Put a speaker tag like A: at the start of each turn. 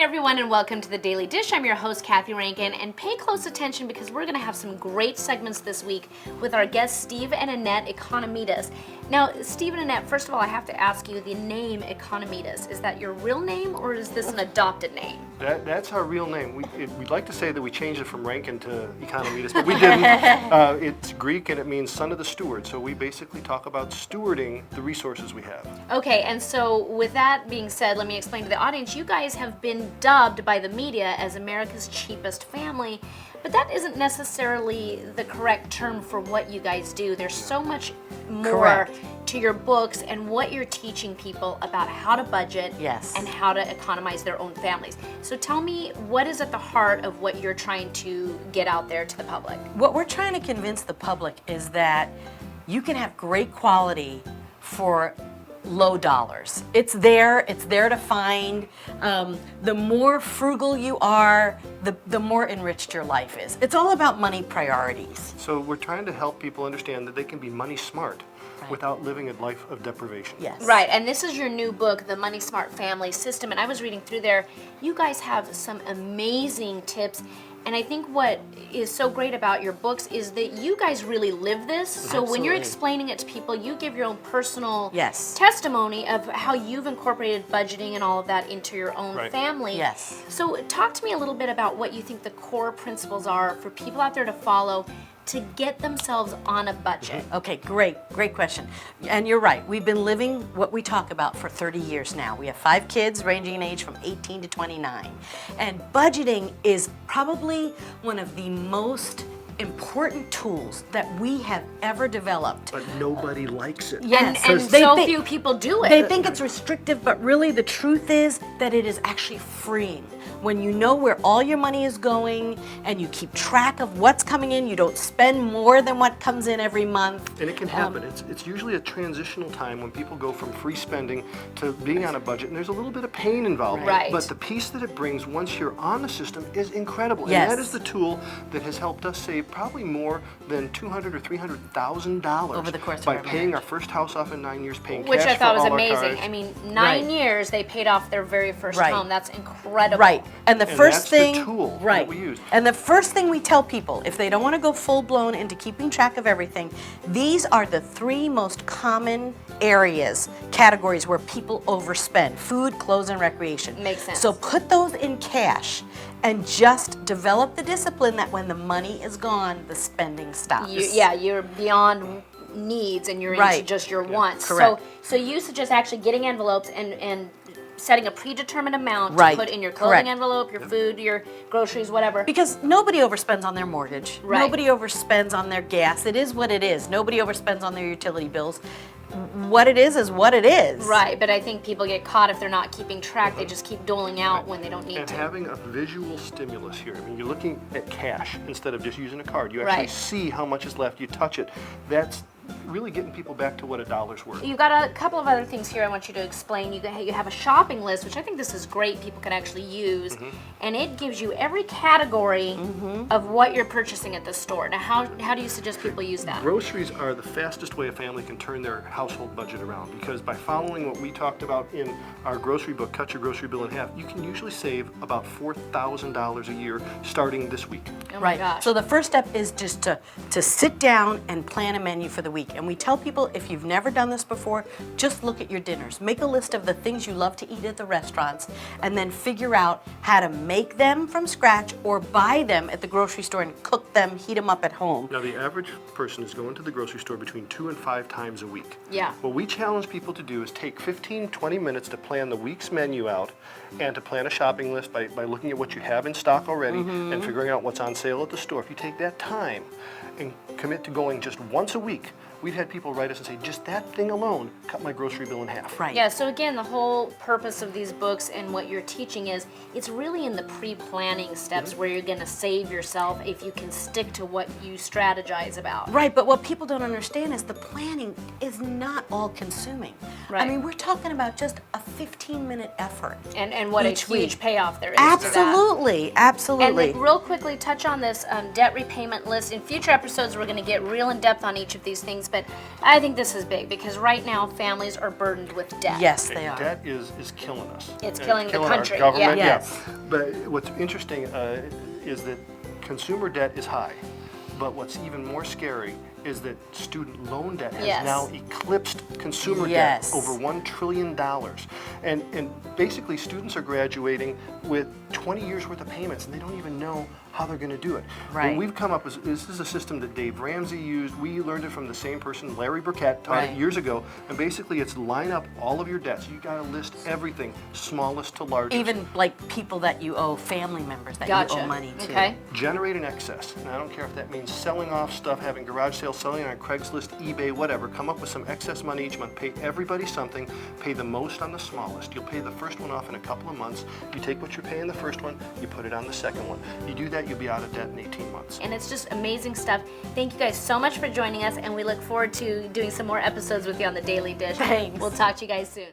A: everyone, and welcome to The Daily Dish. I'm your host, Kathy Rankin, and pay close attention because we're going to have some great segments this week with our guest, Steve Annette Economides. Now, Steve and Annette, first of all, I have to ask you, the name Economides, is that your real name or is this an adopted name?
B: That's our real name. We'd like to say that we changed it from Rankin to Economides, but we didn't. It's Greek and it means son of the steward, so we basically talk about stewarding the resources we have.
A: Okay, and so with that being said, let me explain to the audience, you guys have been dubbed by the media as America's cheapest family, but that isn't necessarily the correct term for what you guys do. There's so much more to your books and what you're teaching people about how to budget and how to economize their own families. So tell me, what is at the heart of what you're trying to get out there to the public?
C: What we're trying to convince the public is that you can have great quality for low dollars. It's there to find. The more frugal you are, the more enriched your life is. It's all about money priorities.
B: So we're trying to help people understand that they can be money smart without living a life of deprivation.
C: Yes.
A: Right, and this is your new book, The MoneySmart Family System, and I was reading through there. You guys have some amazing tips. And I think what is so great about your books is that you guys really live this. So when you're explaining it to people, you give your own personal testimony of how you've incorporated budgeting and all of that into your own family.
C: Yes.
A: So talk to me a little bit about what you think the core principles are for people out there to follow to get themselves on a budget.
C: Okay, great question. And you're right, we've been living what we talk about for 30 years now. We have 5 kids ranging in age from 18 to 29. And budgeting is probably one of the most important tools that we have ever developed.
B: But nobody likes it.
A: And so few people do it.
C: They think it's restrictive, but really the truth is that it is actually freeing. When you know where all your money is going and you keep track of what's coming in, you don't spend more than what comes in every month.
B: And it can happen. It's usually a transitional time when people go from free spending to being on a budget, and there's a little bit of pain involved.
A: Right.
B: But the peace that it brings once you're on the system is incredible.
C: Yes.
B: And that is the tool that has helped us save probably more than $200,000 or $300,000
C: over the course of
B: by
C: our
B: paying
C: marriage.
B: our first house off in 9 years, paying
A: Which
B: cash
A: I thought
B: for
A: was
B: all our
A: amazing.
B: cars.
A: I mean, 9 years they paid off their very first home. That's incredible.
C: Right. And the first
B: that's
C: thing,
B: the tool
C: right.
B: that we use.
C: And the first thing we tell people, if they don't want to go full blown into keeping track of everything, these are the 3 most common categories where people overspend: food, clothes, and recreation.
A: Makes sense.
C: So put those in cash and just develop the discipline that when the money is gone, the spending stops.
A: You're beyond needs and you're into just your wants.
C: Correct.
A: So you suggest actually getting envelopes and setting a predetermined amount to put in your clothing envelope, your food, your groceries, whatever.
C: Because nobody overspends on their mortgage.
A: Right.
C: Nobody overspends on their gas. It is what it is. Nobody overspends on their utility bills. What it is what it is.
A: Right, but I think people get caught if they're not keeping track. They just keep doling out when they don't need
B: and
A: to.
B: having a visual stimulus here. I mean, you're looking at cash instead of just using a card. You actually see how much is left. You touch it. That's really getting people back to what a dollar's worth.
A: You've got a couple of other things here I want you to explain. You have a shopping list, which I think this is great. People can actually use, and it gives you every category of what you're purchasing at the store. Now, how do you suggest people use that?
B: Groceries are the fastest way a family can turn their household budget around, because by following what we talked about in our grocery book, Cut Your Grocery Bill in Half, you can usually save about $4,000 a year starting this week.
A: Oh my gosh.
C: So the first step is just to sit down and plan a menu for the week. And we tell people, if you've never done this before, just look at your dinners. Make a list of the things you love to eat at the restaurants, and then figure out how to make them from scratch or buy them at the grocery store and cook them, heat them up at home.
B: Now, the average person is going to the grocery store between 2 and 5 times a week.
A: Yeah.
B: What we challenge people to do is take 15, 20 minutes to plan the week's menu out and to plan a shopping list by looking at what you have in stock already and figuring out what's on sale at the store. If you take that time and commit to going just once a week, we've had people write us and say, just that thing alone cut my grocery bill in half.
C: Right.
A: Yeah, so again, the whole purpose of these books and what you're teaching is, it's really in the pre-planning steps where you're going to save yourself if you can stick to what you strategize about.
C: Right, but what people don't understand is the planning is not all consuming.
A: Right.
C: I mean, we're talking about just a 15-minute effort.
A: And what
C: each
A: a huge
C: week.
A: payoff there is to that.
C: Absolutely, absolutely.
A: And then real quickly touch on this debt repayment list. In future episodes, we're going to get real in depth on each of these things. but I think this is big because right now families are burdened with debt.
C: Yes, they are.
B: Debt is killing us.
A: It's
B: And
A: killing the country,
B: Our government,
C: yeah. Yes.
B: But what's interesting is that consumer debt is high. But what's even more scary is that student loan debt has
A: Yes.
B: now eclipsed consumer
C: Yes.
B: debt over $1 trillion. And basically students are graduating with 20 years worth of payments and they don't even know how they're going to do it.
C: Right.
B: What we've come up with, this is a system that Dave Ramsey used. We learned it from the same person, Larry Burkett, taught
C: Right.
B: it years ago. And basically it's line up all of your debts. You got to list everything, smallest to largest.
C: Even like people that you owe, family members that
A: Gotcha.
C: you owe money to.
A: Okay.
B: Generate an excess. And I don't care if that means selling off stuff, having garage sales, selling on Craigslist, eBay, whatever. Come up with some excess money each month. Pay everybody something. Pay the most on the smallest. You'll pay the first one off in a couple of months. You take what you're paying the first one, you put it on the second one. You do that, you'll be out of debt in 18 months.
A: And it's just amazing stuff. Thank you guys so much for joining us, and we look forward to doing some more episodes with you on the Daily Dish.
C: Thanks.
A: We'll talk to you guys soon.